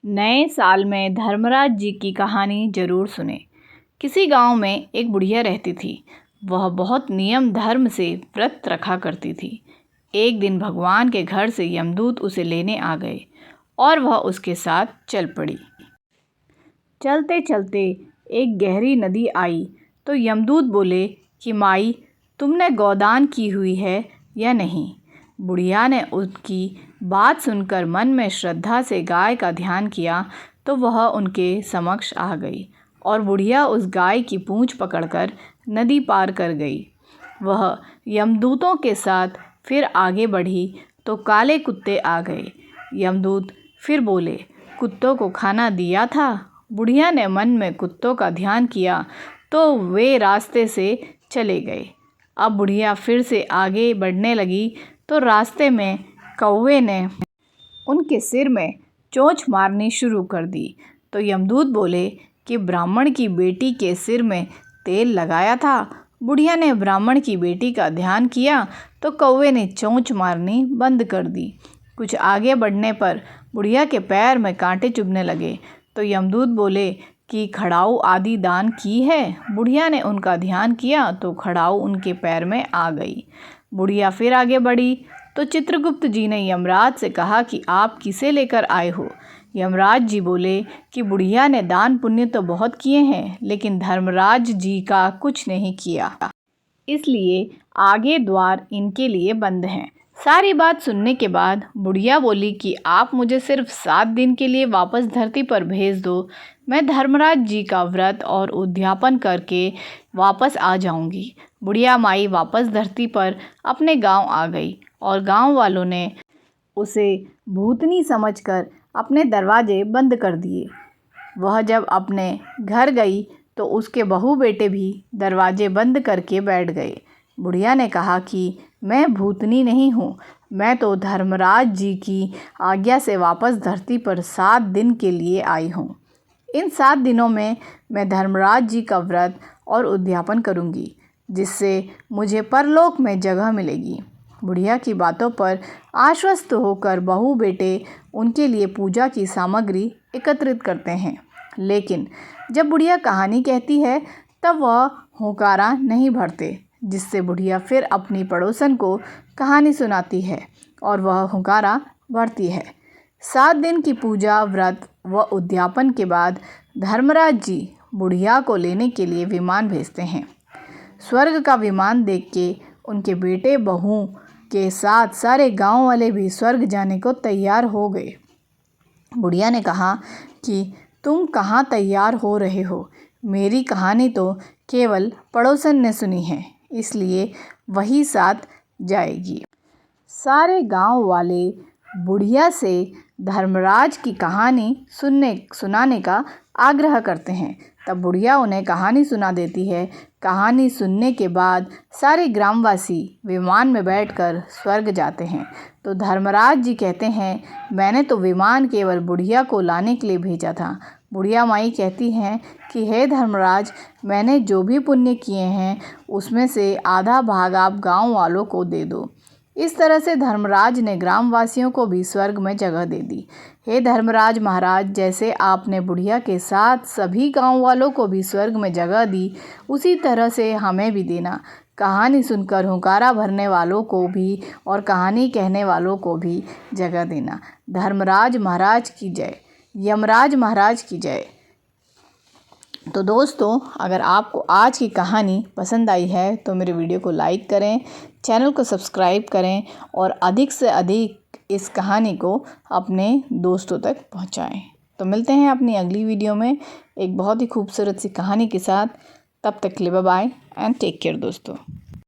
नए साल में धर्मराज जी की कहानी ज़रूर सुने। किसी गांव में एक बुढ़िया रहती थी। वह बहुत नियम धर्म से व्रत रखा करती थी। एक दिन भगवान के घर से यमदूत उसे लेने आ गए और वह उसके साथ चल पड़ी। चलते चलते एक गहरी नदी आई तो यमदूत बोले कि माई, तुमने गोदान की हुई है या नहीं। बुढ़िया ने उसकी बात सुनकर मन में श्रद्धा से गाय का ध्यान किया तो वह उनके समक्ष आ गई और बुढ़िया उस गाय की पूंछ पकड़कर नदी पार कर गई। वह यमदूतों के साथ फिर आगे बढ़ी तो काले कुत्ते आ गए। यमदूत फिर बोले, कुत्तों को खाना दिया था। बुढ़िया ने मन में कुत्तों का ध्यान किया तो वे रास्ते से चले गए। अब बुढ़िया फिर से आगे बढ़ने लगी तो रास्ते में कौवे ने उनके सिर में चोंच मारनी शुरू कर दी। तो यमदूत बोले कि ब्राह्मण की बेटी के सिर में तेल लगाया था। बुढ़िया ने ब्राह्मण की बेटी का ध्यान किया तो कौवे ने चोंच मारनी बंद कर दी। कुछ आगे बढ़ने पर बुढ़िया के पैर में कांटे चुभने लगे तो यमदूत बोले कि खड़ाऊ आदि दान की है। बुढ़िया ने उनका ध्यान किया तो खड़ाऊ उनके पैर में आ गई। बुढ़िया फिर आगे बढ़ी तो चित्रगुप्त जी ने यमराज से कहा कि आप किसे लेकर आए हो। यमराज जी बोले कि बुढ़िया ने दान पुण्य तो बहुत किए हैं लेकिन धर्मराज जी का कुछ नहीं किया, इसलिए आगे द्वार इनके लिए बंद हैं। सारी बात सुनने के बाद बुढ़िया बोली कि आप मुझे सिर्फ 7 दिन के लिए वापस धरती पर भेज दो। मैं धर्मराज जी का व्रत और उद्यापन करके वापस आ जाऊंगी। बुढ़िया माई वापस धरती पर अपने गांव आ गई और गांव वालों ने उसे भूतनी समझकर अपने दरवाजे बंद कर दिए। वह जब अपने घर गई तो उसके बहू बेटे भी दरवाजे बंद करके बैठ गए। बुढ़िया ने कहा कि मैं भूतनी नहीं हूँ, मैं तो धर्मराज जी की आज्ञा से वापस धरती पर 7 दिन के लिए आई हूँ। इन 7 दिनों में मैं धर्मराज जी का व्रत और उद्यापन करूँगी, जिससे मुझे परलोक में जगह मिलेगी। बुढ़िया की बातों पर आश्वस्त होकर बहू बेटे उनके लिए पूजा की सामग्री एकत्रित करते हैं। लेकिन जब बुढ़िया कहानी कहती है तब वह हुंकारा नहीं भरते, जिससे बुढ़िया फिर अपनी पड़ोसन को कहानी सुनाती है और वह हुंकारा भरती है। 7 दिन की पूजा व्रत व उद्यापन के बाद धर्मराज जी बुढ़िया को लेने के लिए विमान भेजते हैं। स्वर्ग का विमान देख के उनके बेटे बहू के साथ सारे गांव वाले भी स्वर्ग जाने को तैयार हो गए। बुढ़िया ने कहा कि तुम कहाँ तैयार हो रहे हो, मेरी कहानी तो केवल पड़ोसन ने सुनी है, इसलिए वही साथ जाएगी। सारे गांव वाले बुढ़िया से धर्मराज की कहानी सुनाने का आग्रह करते हैं। तब बुढ़िया उन्हें कहानी सुना देती है। कहानी सुनने के बाद सारे ग्रामवासी विमान में बैठकर स्वर्ग जाते हैं। तो धर्मराज जी कहते हैं, मैंने तो विमान केवल बुढ़िया को लाने के लिए भेजा था। बुढ़िया माई कहती हैं कि हे धर्मराज, मैंने जो भी पुण्य किए हैं उसमें से आधा भाग आप गांव वालों को दे दो। इस तरह से धर्मराज ने ग्रामवासियों को भी स्वर्ग में जगह दे दी। हे धर्मराज महाराज, जैसे आपने बुढ़िया के साथ सभी गांव वालों को भी स्वर्ग में जगह दी, उसी तरह से हमें भी देना। कहानी सुनकर हुंकारा भरने वालों को भी और कहानी कहने वालों को भी जगह देना। धर्मराज महाराज की जय। यमराज महाराज की जय। तो दोस्तों, अगर आपको आज की कहानी पसंद आई है तो मेरे वीडियो को लाइक करें, चैनल को सब्सक्राइब करें और अधिक से अधिक इस कहानी को अपने दोस्तों तक पहुंचाएं। तो मिलते हैं अपनी अगली वीडियो में एक बहुत ही खूबसूरत सी कहानी के साथ। तब तक के लिए bye bye and take care दोस्तों।